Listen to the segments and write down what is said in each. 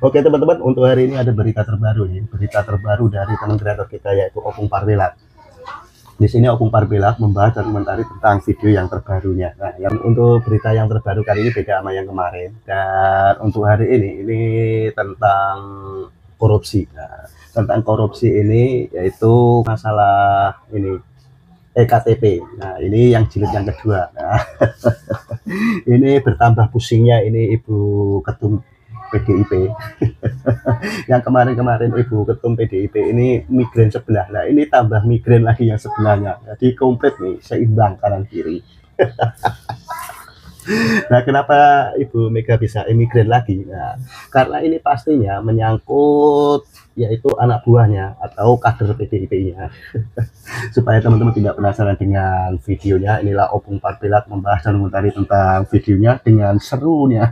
Oke teman-teman, untuk hari ini ada berita terbaru nih, berita terbaru dari teman kreator kita yaitu Opung Parbilak. Di sini Opung Parbilak membahas dan komentari tentang video yang terbarunya. Nah, yang untuk berita yang terbaru kali ini beda sama yang kemarin. Dan untuk hari ini tentang korupsi. Nah, tentang korupsi ini yaitu masalah ini EKTP. Nah, ini yang jilid yang kedua. Nah, ini bertambah pusingnya ini Ibu Ketum PDIP. Yang kemarin-kemarin Ibu Ketum PDIP ini migrain sebelah. Nah, ini tambah migrain lagi yang sebelahnya. Jadi komplit nih, seimbang kanan kiri. Nah, kenapa Ibu Mega bisa migrain lagi? Nah, karena ini pastinya menyangkut yaitu anak buahnya atau kader PDIP-nya. Supaya teman-teman tidak penasaran dengan videonya, inilah Opung Parbilak membahas dan komentari tentang videonya dengan serunya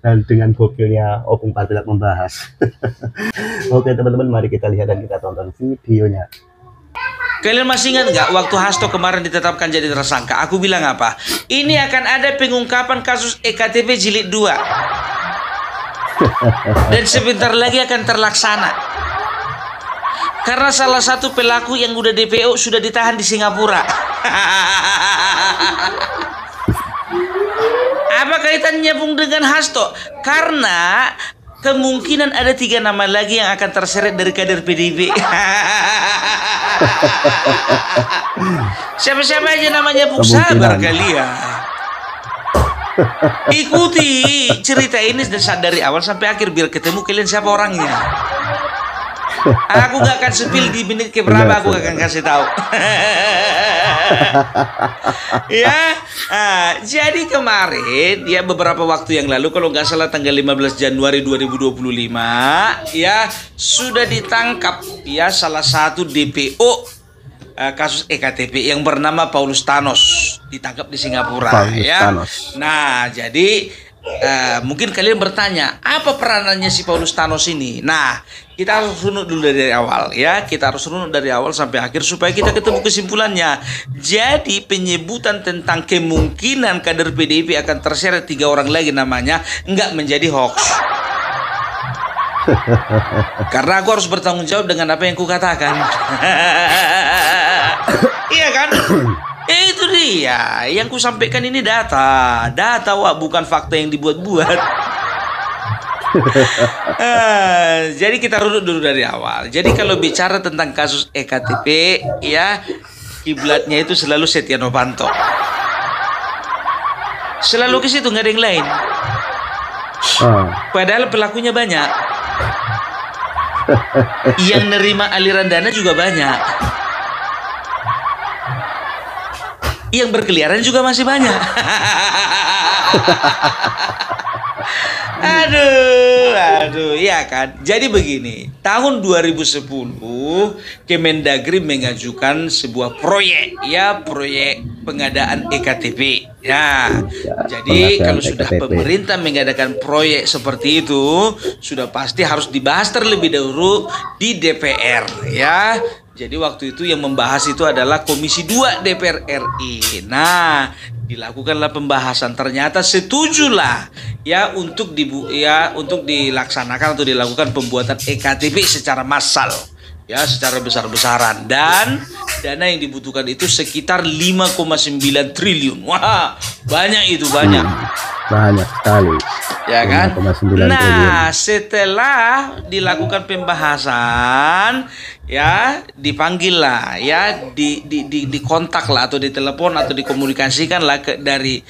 dan dengan gokilnya Opung Parbilak membahas. Oke teman-teman, mari kita lihat dan kita tonton videonya. Kalian masih ingat nggak waktu Hasto kemarin ditetapkan jadi tersangka? Aku bilang apa? Ini akan ada pengungkapan kasus EKTP jilid 2. Dan sebentar lagi akan terlaksana. Karena salah satu pelaku yang udah DPO sudah ditahan di Singapura. Apa kaitannya Bung dengan Hasto? Karena kemungkinan ada 3 nama lagi yang akan terseret dari kader PDIP. Siapa-siapa aja namanya Bung, sabar kalian. Ikuti cerita ini dari awal sampai akhir biar ketemu kalian siapa orangnya. Aku gak akan spill di menit keberapa, aku akan kasih tahu. Ya, jadi kemarin ya beberapa waktu yang lalu kalau nggak salah tanggal 15 Januari 2025 ya sudah ditangkap ya salah satu DPO kasus EKTP yang bernama Paulus Thanos, ditangkap di Singapura ya. Nah, jadi mungkin kalian bertanya, apa peranannya si Paulus Thanos ini? Nah, kita harus runut dulu dari awal ya. Kita harus runut dari awal sampai akhir supaya kita ketemu kesimpulannya. Jadi penyebutan tentang kemungkinan kader PDIP akan terseret 3 orang lagi namanya nggak menjadi hoax. Karena aku harus bertanggung jawab dengan apa yang kukatakan. Iya kan? Itu dia, yang ku sampaikan ini data, wah, bukan fakta yang dibuat-buat. Jadi kita runut dulu dari awal. Jadi kalau bicara tentang kasus EKTP, ya kiblatnya itu selalu Setia Novanto. Selalu ke situ, nggak ada yang lain. Padahal pelakunya banyak. Yang nerima aliran dana juga banyak. Yang berkeliaran juga masih banyak. Aduh, ya kan. Jadi begini, tahun 2010 Kemendagri mengajukan sebuah proyek, ya proyek pengadaan EKTP. Ya, jadi kalau sudah pemerintah mengadakan proyek seperti itu, sudah pasti harus dibahas terlebih dahulu di DPR, ya. Jadi waktu itu yang membahas itu adalah Komisi 2 DPR RI. Nah, dilakukanlah pembahasan, ternyata setujulah ya untuk dilaksanakan atau dilakukan pembuatan EKTP secara massal, ya secara besar-besaran, dan dana yang dibutuhkan itu sekitar 5,9 triliun. Wah, banyak itu, banyak. Banyak sekali. Ya kan? 5,9 nah, triliun. setelah dilakukan pembahasan, ya dipanggil lah, ya dikontak lah atau ditelepon atau dikomunikasikan lah dari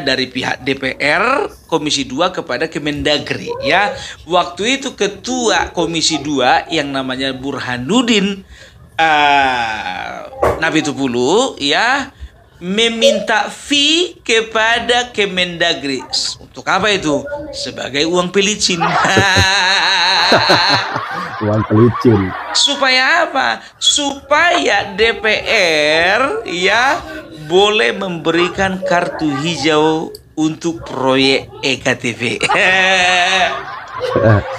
dari pihak DPR Komisi 2 kepada Kemendagri, ya. Waktu itu ketua Komisi 2 yang namanya Burhanuddin Nabitupulu, ya, meminta fee kepada Kemendagri. Untuk apa itu? Sebagai uang pelicin. Uang pelicin. Supaya apa? Supaya DPR ya boleh memberikan kartu hijau untuk proyek EKTP.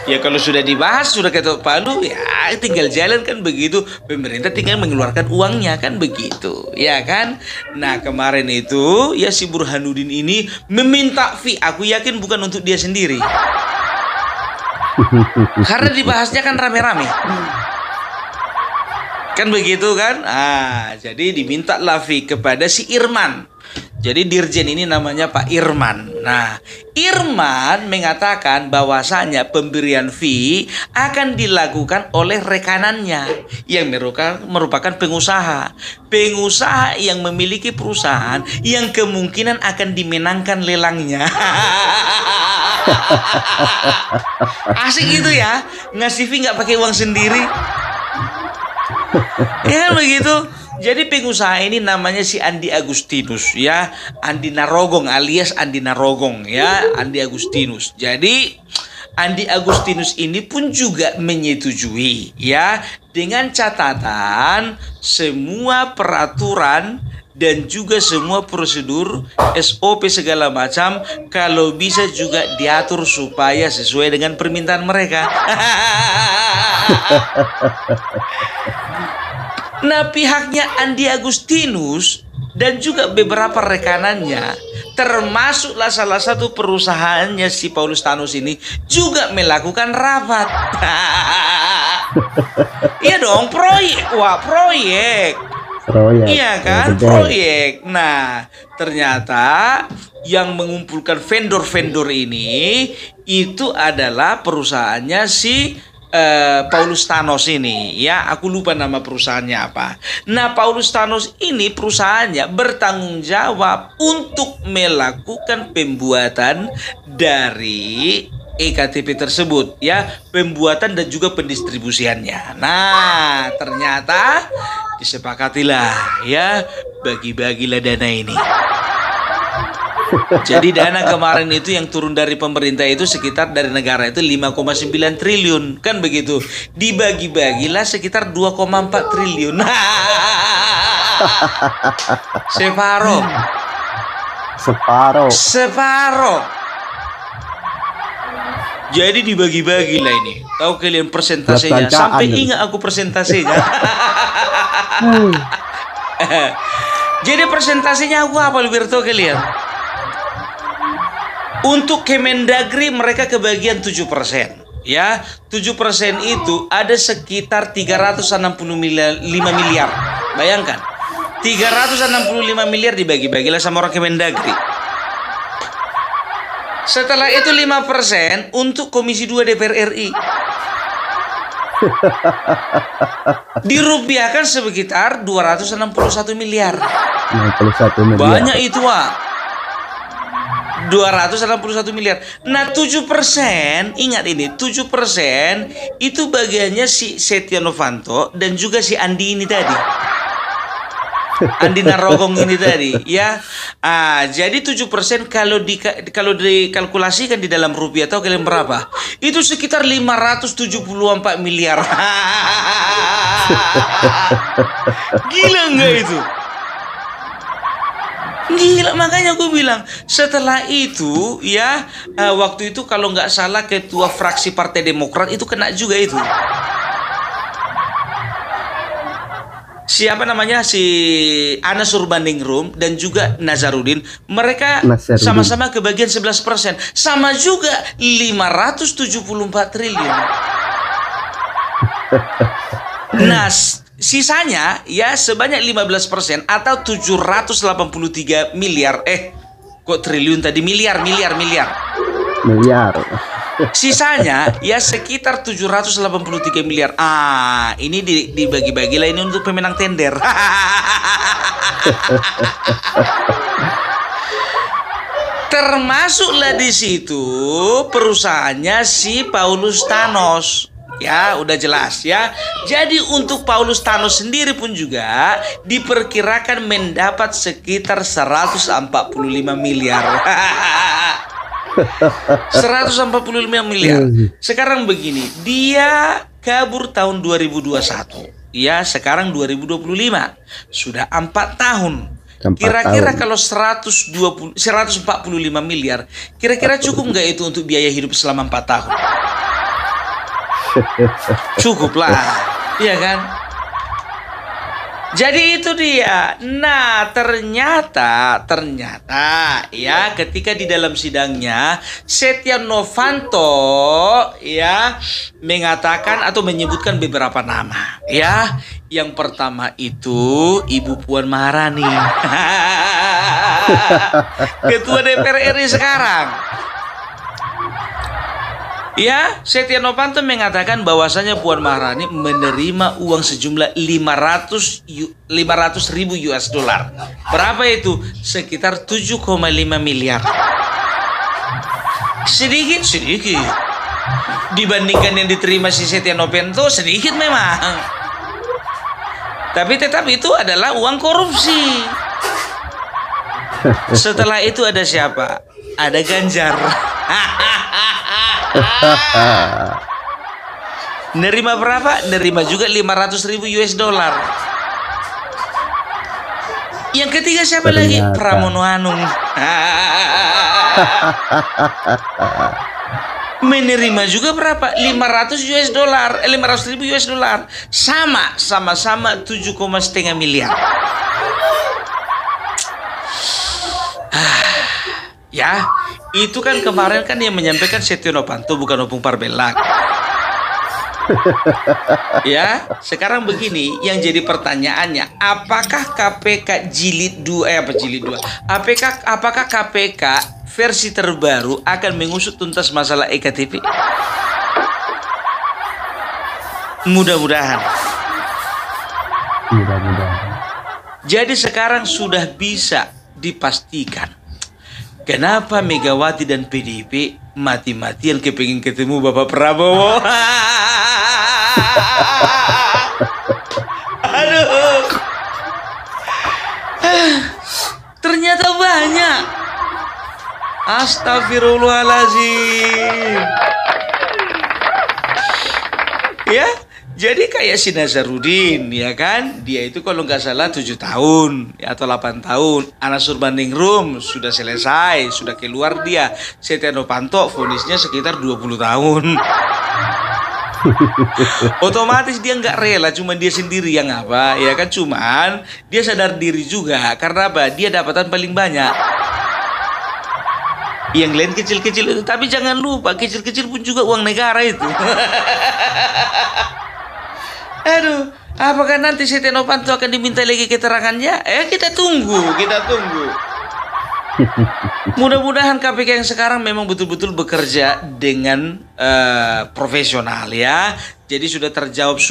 Ya kalau sudah dibahas, sudah ketok palu, ya tinggal jalan kan begitu. Pemerintah tinggal mengeluarkan uangnya kan begitu, ya kan? Nah kemarin itu ya si Burhanuddin ini meminta fee. Aku yakin bukan untuk dia sendiri, karena dibahasnya kan rame-rame. Kan begitu kan? Jadi dimintalah fee kepada si Irman. Jadi Dirjen ini namanya Pak Irman. Nah, Irman mengatakan bahwasanya pemberian fee akan dilakukan oleh rekanannya yang merupakan pengusaha. Pengusaha yang memiliki perusahaan yang kemungkinan akan dimenangkan lelangnya. Asik gitu ya, ngasih fee nggak pakai uang sendiri. Ya kan begitu. Jadi pengusaha ini namanya si Andi Agustinus ya, Andi Narogong alias Andi Narogong ya, Andi Agustinus. Jadi Andi Agustinus ini pun juga menyetujui ya, dengan catatan semua peraturan dan juga semua prosedur SOP segala macam kalau bisa juga diatur supaya sesuai dengan permintaan mereka. Nah pihaknya Andi Agustinus dan juga beberapa rekanannya, termasuklah salah satu perusahaannya si Paulus Thanos ini, juga melakukan rapat. Iya dong, proyek. Wah, proyek. Iya kan, proyek. Nah, ternyata yang mengumpulkan vendor-vendor ini itu adalah perusahaannya si Paulus Thanos ini ya, aku lupa nama perusahaannya apa. Nah Paulus Thanos ini perusahaannya bertanggung jawab untuk melakukan pembuatan dari EKTP tersebut ya, pembuatan dan juga pendistribusiannya. Nah ternyata disepakatilah ya, bagi-bagilah dana ini. Jadi dana kemarin itu yang turun dari pemerintah itu sekitar dari negara itu 5,9 triliun. Kan begitu. Dibagi-bagilah sekitar 2,4 triliun. Separoh. Separoh. Jadi dibagi-bagilah ini. Tahu kalian persentasenya? Sampai ingat aku persentasenya. Jadi persentasenya aku apa lebih tahu kalian? Untuk Kemendagri mereka kebagian 7%. Ya, 7% itu ada sekitar 365 miliar. Bayangkan, 365 miliar dibagi-bagilah sama orang Kemendagri. Setelah itu 5% untuk Komisi 2 DPR RI. Dirupiahkan sekitar 261 miliar. 61 miliar. Banyak itu, Wak. 261 miliar. Nah 7%, ingat ini 7% itu bagiannya si Setia Novanto dan juga si Andi ini tadi, Andi Narogong ini tadi ya. Jadi 7% kalau dikalkulasikan di dalam rupiah, tahu kalian berapa? Itu sekitar 574 miliar. Gila nggak itu? Gila, makanya aku bilang setelah itu ya, waktu itu kalau nggak salah ketua fraksi Partai Demokrat itu kena juga itu. Siapa namanya, si Anas Urbaningrum dan juga Nazarudin, mereka sama-sama kebagian 11%, sama juga 574 triliun. Nah sisanya ya sebanyak 15% atau 783 miliar. Kok triliun tadi? Miliar. Sisanya ya sekitar 783 miliar. Ini dibagi-bagilah ini untuk pemenang tender. Termasuklah di situ perusahaannya si Paulus Thanos. Ya, udah jelas ya. Jadi untuk Paulus Thanos sendiri pun juga diperkirakan mendapat sekitar 145 miliar. 145 miliar. Sekarang begini, dia kabur tahun 2021. Ya, sekarang 2025. Sudah 4 tahun. Kira-kira kalau 145 miliar, kira-kira cukup nggak itu untuk biaya hidup selama 4 tahun? Cukuplah, iya kan? Jadi itu dia. Nah, ternyata ya ketika di dalam sidangnya Setia Novanto ya mengatakan atau menyebutkan beberapa nama ya. Yang pertama itu Ibu Puan Maharani. Ketua DPR RI sekarang. Ya, Setia Novanto mengatakan bahwasanya Puan Maharani menerima uang sejumlah 500 ribu US dollar. Berapa itu? Sekitar 7,5 miliar. Sedikit. Dibandingkan yang diterima si Setia Novanto, sedikit memang. Tapi tetap itu adalah uang korupsi. Setelah itu ada siapa? Ada Ganjar. Nerima berapa? Nerima juga 500 ribu US dollar. Yang ketiga siapa lagi? Pramono Anung. Menerima juga berapa? 500 US dollar, 500 ribu US dollar. Sama-sama 7,5 miliar. Ya, itu kan kemarin kan yang menyampaikan Setia Novanto bukan Opung Parbelak. Ya, sekarang begini yang jadi pertanyaannya, apakah KPK jilid 2 apakah KPK versi terbaru akan mengusut tuntas masalah EKTP? Mudah-mudahan. Jadi sekarang sudah bisa dipastikan kenapa Megawati dan PDIP mati-matian kepingin ketemu Bapak Prabowo. Aduh. Ternyata banyak. Astagfirullahaladzim. Ya, jadi kayak si Nazarudin, ya kan? Dia itu kalau nggak salah 7 tahun ya, atau 8 tahun. Anas Urbaningrum sudah selesai, sudah keluar dia. Setia Novanto vonisnya sekitar 20 tahun. Otomatis dia nggak rela, cuma dia sendiri yang apa, ya kan? Cuman dia sadar diri juga, karena apa? Dia dapatan paling banyak. Yang lain kecil-kecil itu, tapi jangan lupa kecil-kecil pun juga uang negara itu. Aduh, apakah nanti Setia Novanto akan diminta lagi keterangannya? Kita tunggu. Mudah-mudahan KPK yang sekarang memang betul-betul bekerja dengan profesional ya. Jadi sudah terjawab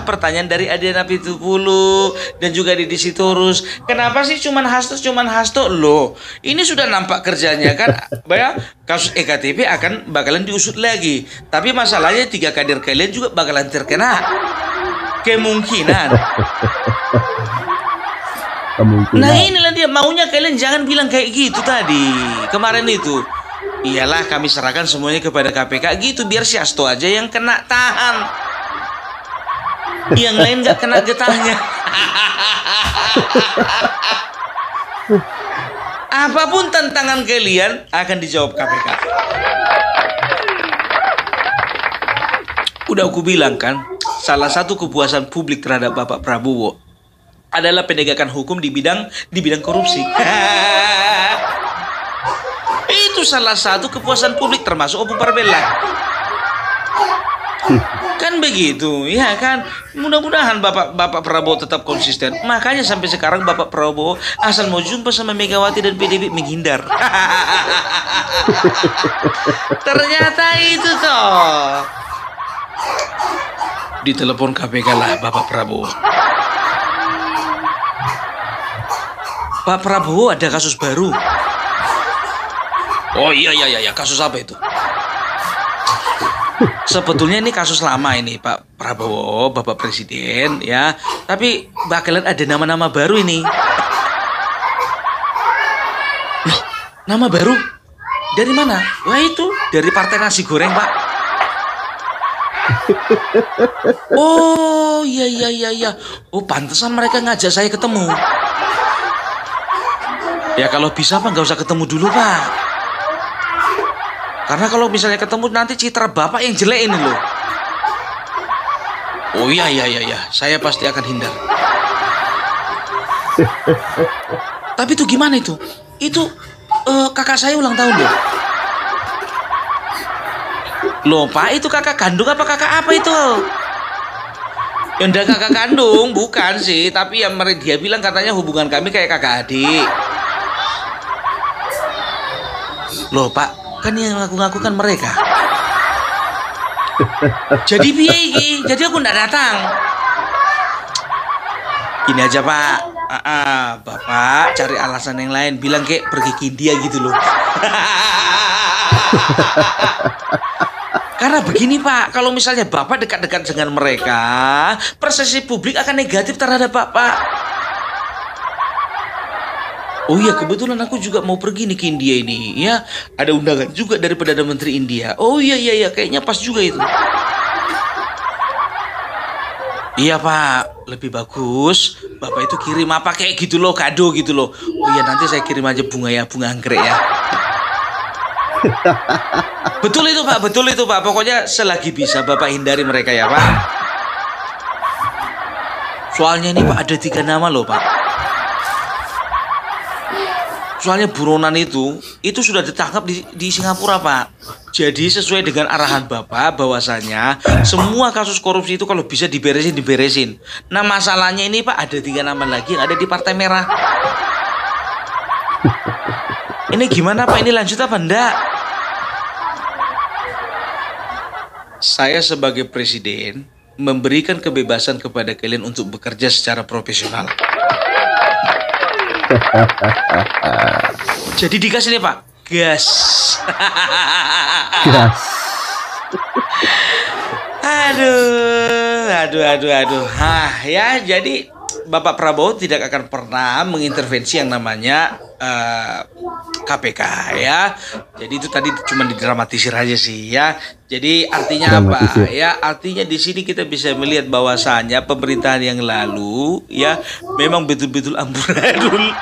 pertanyaan dari Adiana Pitupulu dan juga Didi Sitorus. Kenapa sih cuman Hasto loh? Ini sudah nampak kerjanya kan. Kasus EKTP bakalan diusut lagi. Tapi masalahnya 3 kader kalian juga bakalan terkena. Kemungkinan. Nah inilah dia maunya, kalian jangan bilang kayak gitu tadi kemarin itu. Iyalah kami serahkan semuanya kepada KPK gitu, biar si Hasto aja yang kena tahan, yang lain gak kena getahnya. Apapun tantangan kalian akan dijawab KPK. Udah aku bilang kan, salah satu kepuasan publik terhadap Bapak Prabowo adalah penegakan hukum di bidang korupsi. Itu salah satu kepuasan publik, termasuk Opung Parbelak. Kan begitu, ya kan? Mudah-mudahan Bapak Prabowo tetap konsisten. Makanya sampai sekarang Bapak Prabowo asal mau jumpa sama Megawati dan PDIP menghindar. Ternyata itu toh. Ditelepon KPK lah Bapak Prabowo. Pak Prabowo ada kasus baru. Oh iya, kasus apa itu? Sebetulnya ini kasus lama ini Pak Prabowo, Bapak Presiden ya. Tapi bakalan ada nama-nama baru ini. Loh, nama baru? Dari mana? Wah itu, dari Partai Nasi Goreng Pak. Oh iya. Oh pantesan mereka ngajak saya ketemu. Ya kalau bisa Pak nggak usah ketemu dulu Pak. Karena kalau misalnya ketemu nanti citra Bapak yang jelek ini loh. Oh iya, iya, iya, iya. Saya pasti akan hindar. Tapi itu gimana itu? Itu kakak saya ulang tahun loh. Loh Pak, itu kakak kandung apa kakak apa itu? Ya udah kakak kandung, bukan sih. Tapi yang dia bilang katanya hubungan kami kayak kakak adik. Loh Pak, kan yang ngaku-ngaku kan mereka. Jadi piye iki? Jadi aku ndak datang. Gini aja Pak, Bapak cari alasan yang lain. Bilang kayak pergi ke India gitu loh. Karena begini Pak, kalau misalnya Bapak dekat-dekat dengan mereka, persepsi publik akan negatif terhadap Bapak. Oh iya, kebetulan aku juga mau pergi nih ke India ini. Ya, ada undangan juga dari Perdana Menteri India. Oh iya, iya, iya, kayaknya pas juga itu. Iya Pak, lebih bagus Bapak itu kirim apa kayak gitu loh, kado gitu loh. Oh iya, nanti saya kirim aja bunga ya, bunga anggrek ya. Betul itu Pak, betul itu Pak. Pokoknya selagi bisa Bapak hindari mereka ya Pak. Soalnya ini Pak ada 3 nama loh Pak. Soalnya buronan itu sudah ditangkap di Singapura Pak. Jadi sesuai dengan arahan Bapak bahwasanya semua kasus korupsi itu kalau bisa diberesin. Nah masalahnya ini Pak ada 3 nama lagi yang ada di Partai Merah. Ini gimana Pak? Ini lanjut apa enggak? Saya sebagai presiden memberikan kebebasan kepada kalian untuk bekerja secara profesional. Jadi dikasih nih Pak, gas. Gas. Aduh. Ya jadi Bapak Prabowo tidak akan pernah mengintervensi yang namanya KPK ya. Jadi itu tadi cuma didramatisir aja sih ya. Jadi artinya apa? Ya artinya di sini kita bisa melihat bahwasannya pemerintahan yang lalu ya memang betul-betul amburadul.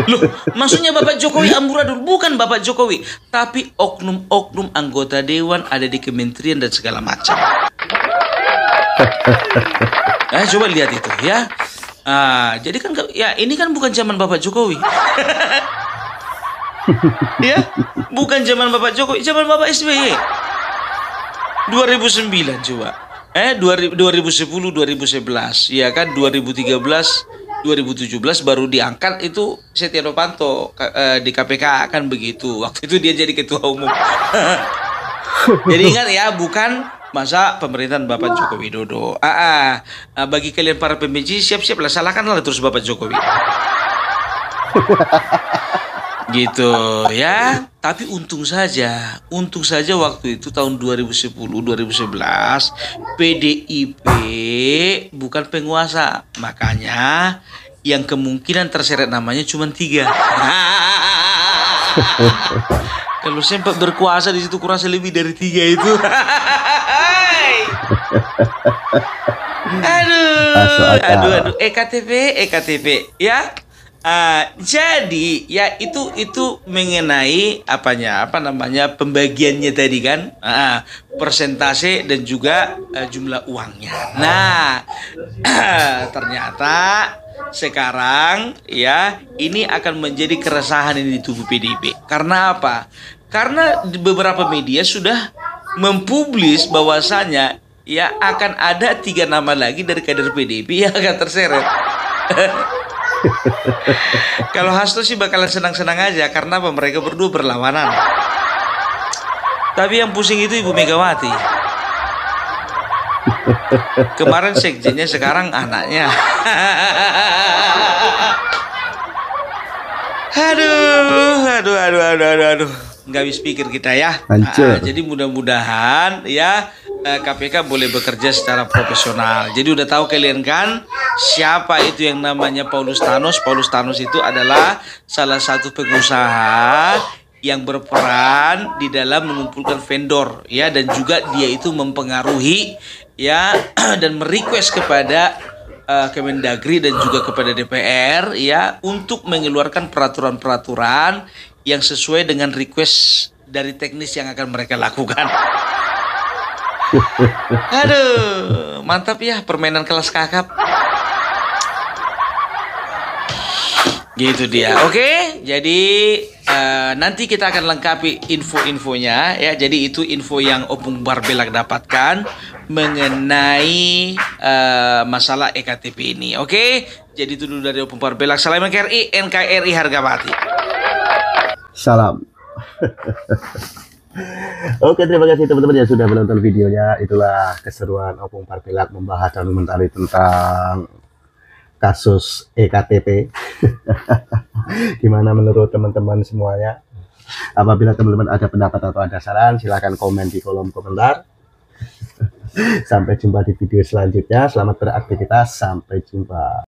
Loh, maksudnya Bapak Jokowi amburadul? Bukan Bapak Jokowi, tapi oknum-oknum anggota dewan ada di kementerian dan segala macam. Coba lihat itu ya. Jadi kan ya ini kan bukan zaman Bapak Jokowi. Ya, bukan zaman Bapak Jokowi, zaman Bapak SBY. 2009 coba. 2010 2011, ya kan 2013 2017 baru diangkat itu Setia Novanto di KPK kan begitu. Waktu itu dia jadi ketua umum. Jadi ingat ya, bukan masa pemerintahan Bapak Joko Widodo. Bagi kalian para pembenci, siap-siaplah salahkanlah terus Bapak Jokowi. Gitu ya. Tapi untung saja waktu itu tahun 2010 2011 PDIP bukan penguasa, makanya yang kemungkinan terseret namanya cuma 3. Kalau sempat berkuasa di situ kurasa lebih dari 3 itu. Aduh, EKTP ya. Jadi ya itu mengenai pembagiannya tadi kan, persentase dan juga jumlah uangnya. Nah, ternyata sekarang ya ini akan menjadi keresahan ini di tubuh PDIP. Karena apa? Karena beberapa media sudah mempublis bahwasanya ya akan ada 3 nama lagi dari kader PDIP yang akan terseret. Kalau Hasto sih bakalan senang-senang aja karena mereka berdua berlawanan. Tapi yang pusing itu Ibu Megawati. Kemarin sekjennya, sekarang anaknya. Aduh. Nggak habis pikir kita ya. Jadi mudah-mudahan ya KPK boleh bekerja secara profesional. Jadi udah tahu kalian kan siapa itu yang namanya Paulus Thanos. Paulus Thanos itu adalah salah satu pengusaha yang berperan di dalam mengumpulkan vendor ya, dan juga dia itu mempengaruhi ya dan merequest kepada Kemendagri dan juga kepada DPR ya untuk mengeluarkan peraturan-peraturan yang sesuai dengan request dari teknis yang akan mereka lakukan. Aduh, mantap ya permainan kelas kakap. Gitu dia. Oke, jadi nanti kita akan lengkapi info-infonya ya. Jadi itu info yang Opung Barbelak dapatkan mengenai masalah EKTP ini. Oke, jadi itu dulu dari Opung Barbelak. Salam NKRI, NKRI harga mati. Salam. Oke, terima kasih teman-teman yang sudah menonton videonya. Itulah keseruan Opung Barbelak membahas dan mengomentari tentang kasus EKTP. Gimana menurut teman-teman semuanya? Apabila teman-teman ada pendapat atau ada saran, silahkan komen di kolom komentar. Sampai jumpa di video selanjutnya. Selamat beraktivitas. Sampai jumpa.